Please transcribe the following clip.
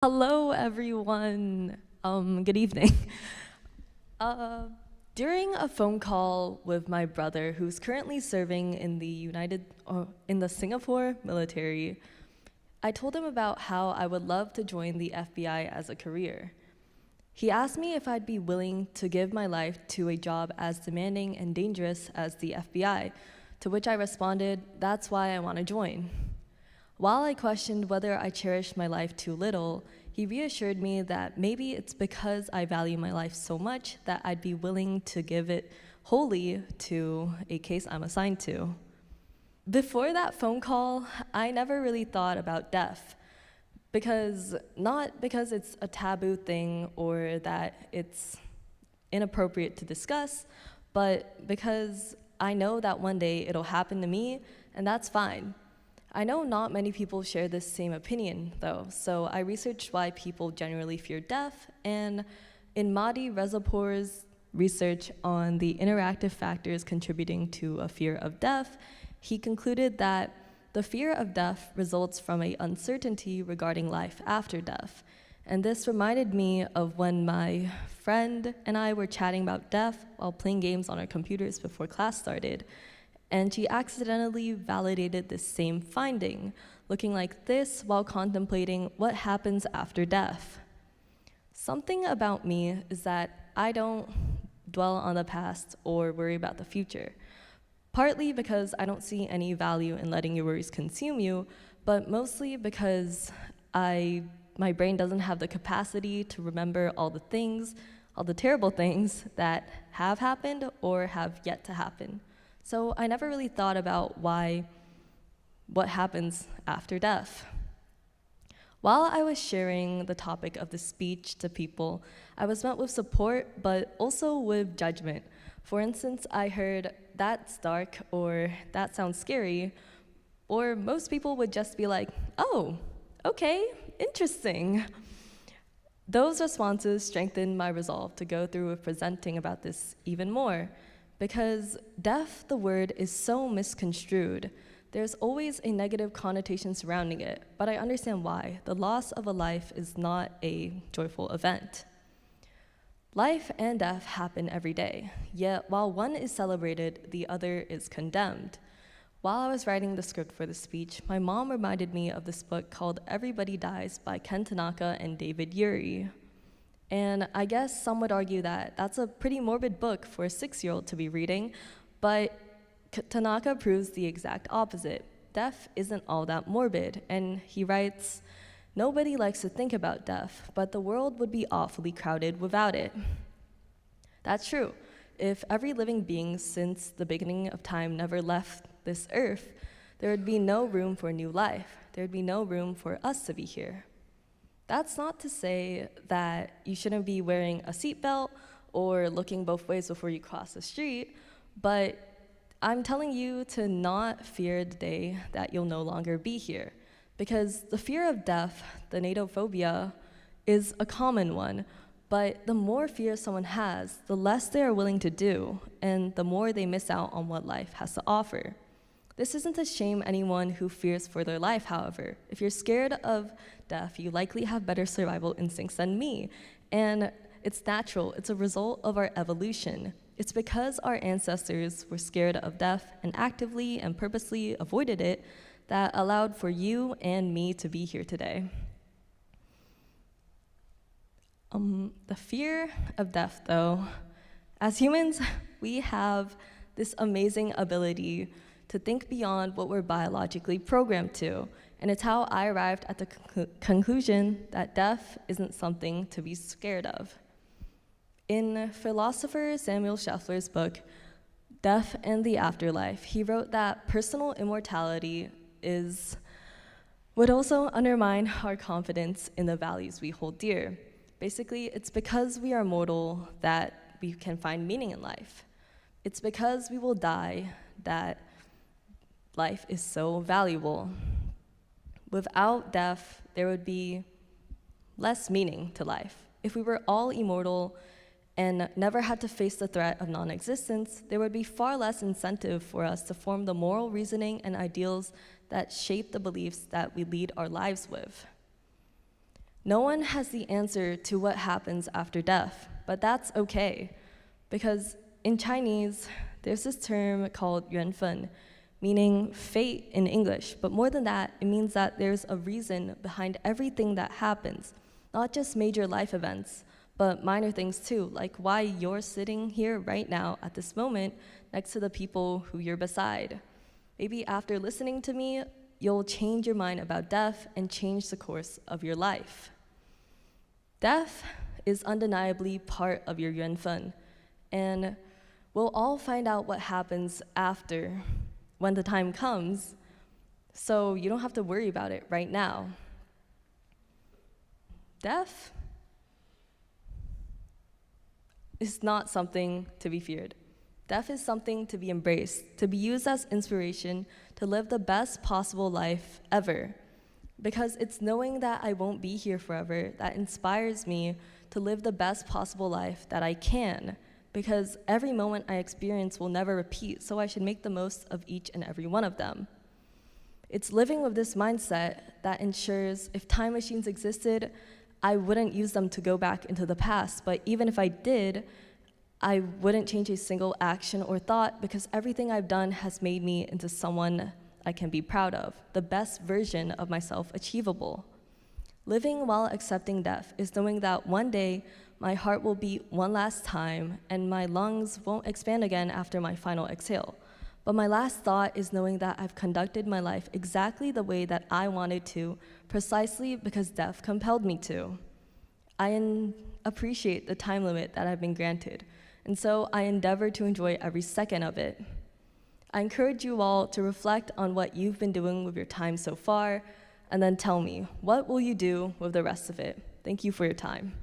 Hello, everyone. Good evening. Uh, During a phone call with my brother, who's currently serving in in the Singapore military, I told him about how I would love to join the FBI as a career. He asked me if I'd be willing to give my life to a job as demanding and dangerous as the FBI, to which I responded, "That's why I want to join." While I questioned whether I cherished my life too little, he reassured me that maybe it's because I value my life so much that I'd be willing to give it wholly to a case I'm assigned to. Before that phone call, I never really thought about death. Not because it's a taboo thing or that it's inappropriate to discuss, but because I know that one day it'll happen to me, and that's fine. I know not many people share this same opinion, though, so I researched why people generally fear death, and in Mahdi Rezapour's research on the interactive factors contributing to a fear of death, he concluded that the fear of death results from an uncertainty regarding life after death. And this reminded me of when my friend and I were chatting about death while playing games on our computers before class started. And she accidentally validated this same finding, looking like this while contemplating what happens after death. Something about me is that I don't dwell on the past or worry about the future. Partly because I don't see any value in letting your worries consume you, but mostly because my brain doesn't have the capacity to remember all the terrible things that have happened or have yet to happen. So I never really thought about what happens after death. While I was sharing the topic of the speech to people, I was met with support, but also with judgment. For instance, I heard, "That's dark," or "That sounds scary," or most people would just be like, "Oh, okay, interesting." Those responses strengthened my resolve to go through with presenting about this even more, because death, the word, is so misconstrued. There's always a negative connotation surrounding it, but I understand why. The loss of a life is not a joyful event. Life and death happen every day, yet while one is celebrated, the other is condemned. While I was writing the script for the speech, my mom reminded me of this book called Everybody Dies by Ken Tanaka and David Yuri. And I guess some would argue that that's a pretty morbid book for a 6-year-old to be reading, but Tanaka proves the exact opposite. Death isn't all that morbid, and he writes, "Nobody likes to think about death, but the world would be awfully crowded without it." That's true. If every living being since the beginning of time never left this earth, there would be no room for new life. There would be no room for us to be here. That's not to say that you shouldn't be wearing a seatbelt or looking both ways before you cross the street, but I'm telling you to not fear the day that you'll no longer be here. Because the fear of death, the natophobia, is a common one, but the more fear someone has, the less they are willing to do, and the more they miss out on what life has to offer. This isn't to shame anyone who fears for their life, however. If you're scared of death, you likely have better survival instincts than me. And it's natural, it's a result of our evolution. It's because our ancestors were scared of death and actively and purposely avoided it that allowed for you and me to be here today. The fear of death, though, as humans, we have this amazing ability to think beyond what we're biologically programmed to. And it's how I arrived at the conclusion that death isn't something to be scared of. In philosopher Samuel Scheffler's book, Death and the Afterlife, he wrote that personal immortality would also undermine our confidence in the values we hold dear. Basically, it's because we are mortal that we can find meaning in life. It's because we will die that life is so valuable. Without death, there would be less meaning to life. If we were all immortal and never had to face the threat of non-existence, there would be far less incentive for us to form the moral reasoning and ideals that shape the beliefs that we lead our lives with. No one has the answer to what happens after death, but that's okay. Because in Chinese, there's this term called 缘分, meaning fate in English. But more than that, it means that there's a reason behind everything that happens, not just major life events, but minor things too, like why you're sitting here right now at this moment next to the people who you're beside. Maybe after listening to me, you'll change your mind about death and change the course of your life. Death is undeniably part of your 缘分, and we'll all find out what happens after, when the time comes, so you don't have to worry about it right now. Death is not something to be feared. Death is something to be embraced, to be used as inspiration to live the best possible life ever. Because it's knowing that I won't be here forever that inspires me to live the best possible life that I can. Because every moment I experience will never repeat, so I should make the most of each and every one of them. It's living with this mindset that ensures if time machines existed, I wouldn't use them to go back into the past, but even if I did, I wouldn't change a single action or thought because everything I've done has made me into someone I can be proud of, the best version of myself achievable. Living while accepting death is knowing that one day my heart will beat one last time and my lungs won't expand again after my final exhale. But my last thought is knowing that I've conducted my life exactly the way that I wanted to, precisely because death compelled me to. I appreciate the time limit that I've been granted, and so I endeavor to enjoy every second of it. I encourage you all to reflect on what you've been doing with your time so far, and then tell me, what will you do with the rest of it? Thank you for your time.